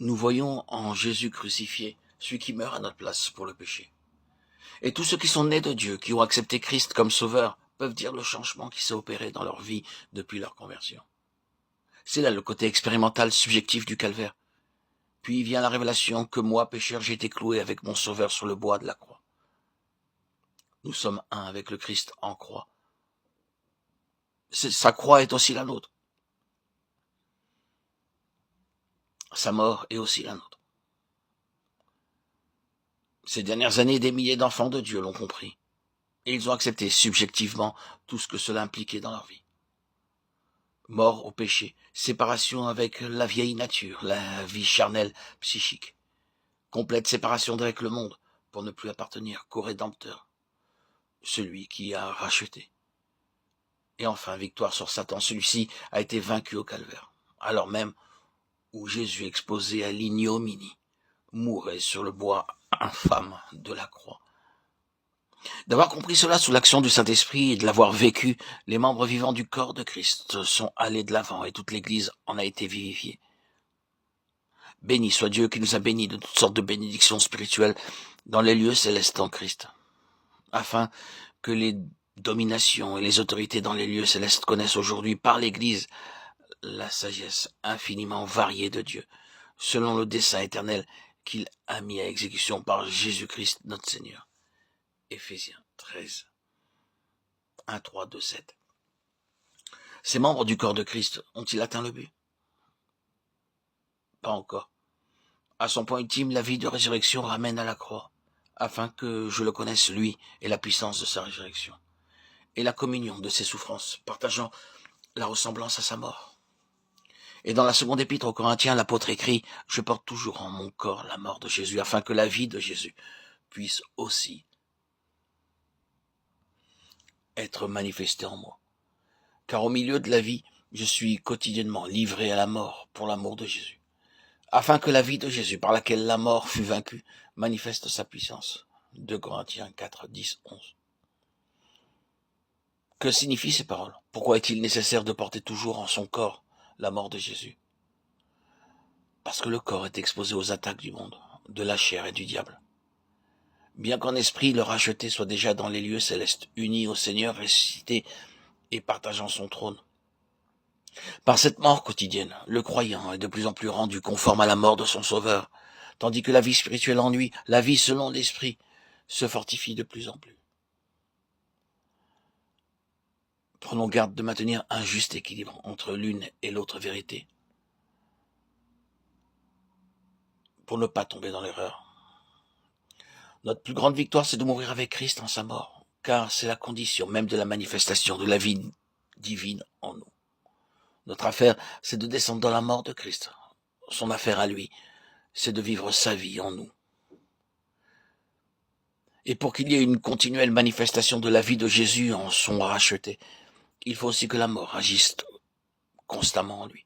Nous voyons en Jésus crucifié celui qui meurt à notre place pour le péché. Et tous ceux qui sont nés de Dieu, qui ont accepté Christ comme sauveur, peuvent dire le changement qui s'est opéré dans leur vie depuis leur conversion. C'est là le côté expérimental subjectif du calvaire. Puis vient la révélation que moi, pécheur, j'ai été cloué avec mon sauveur sur le bois de la croix. Nous sommes un avec le Christ en croix. Sa croix est aussi la nôtre. Sa mort est aussi la nôtre. Ces dernières années, des milliers d'enfants de Dieu l'ont compris. Et ils ont accepté subjectivement tout ce que cela impliquait dans leur vie. Mort au péché, séparation avec la vieille nature, la vie charnelle, psychique. Complète séparation d'avec le monde pour ne plus appartenir qu'au Rédempteur, celui qui a racheté. Et enfin, victoire sur Satan, celui-ci a été vaincu au calvaire, alors même où Jésus exposé à l'ignominie, mourait sur le bois infâme de la croix. D'avoir compris cela sous l'action du Saint-Esprit et de l'avoir vécu, les membres vivants du corps de Christ sont allés de l'avant et toute l'Église en a été vivifiée. Béni soit Dieu qui nous a bénis de toutes sortes de bénédictions spirituelles dans les lieux célestes en Christ, afin que les dominations et les autorités dans les lieux célestes connaissent aujourd'hui par l'Église la sagesse infiniment variée de Dieu, selon le dessein éternel qu'il a mis à exécution par Jésus-Christ notre Seigneur. Éphésiens 13, 1, 3, 2, 7. Ces membres du corps de Christ ont-ils atteint le but? Pas encore. À son point ultime, la vie de résurrection ramène à la croix, afin que je le connaisse lui et la puissance de sa résurrection, et la communion de ses souffrances, partageant la ressemblance à sa mort. Et dans la seconde épître aux Corinthiens, l'apôtre écrit « Je porte toujours en mon corps la mort de Jésus, afin que la vie de Jésus puisse aussi être manifestée en moi. Car au milieu de la vie, je suis quotidiennement livré à la mort pour l'amour de Jésus, afin que la vie de Jésus, par laquelle la mort fut vaincue, manifeste sa puissance. » 2 Corinthiens 4, 10, 11. Que signifient ces paroles? Pourquoi est-il nécessaire de porter toujours en son corps la mort de Jésus? Parce que le corps est exposé aux attaques du monde, de la chair et du diable. Bien qu'en esprit le racheté soit déjà dans les lieux célestes, uni au Seigneur ressuscité et partageant son trône. Par cette mort quotidienne, le croyant est de plus en plus rendu conforme à la mort de son Sauveur, tandis que la vie spirituelle en lui, la vie selon l'esprit, se fortifie de plus en plus. Prenons garde de maintenir un juste équilibre entre l'une et l'autre vérité, pour ne pas tomber dans l'erreur. Notre plus grande victoire, c'est de mourir avec Christ en sa mort, car c'est la condition même de la manifestation de la vie divine en nous. Notre affaire, c'est de descendre dans la mort de Christ. Son affaire à lui, c'est de vivre sa vie en nous. Et pour qu'il y ait une continuelle manifestation de la vie de Jésus en son racheté, il faut aussi que la mort agisse constamment en lui.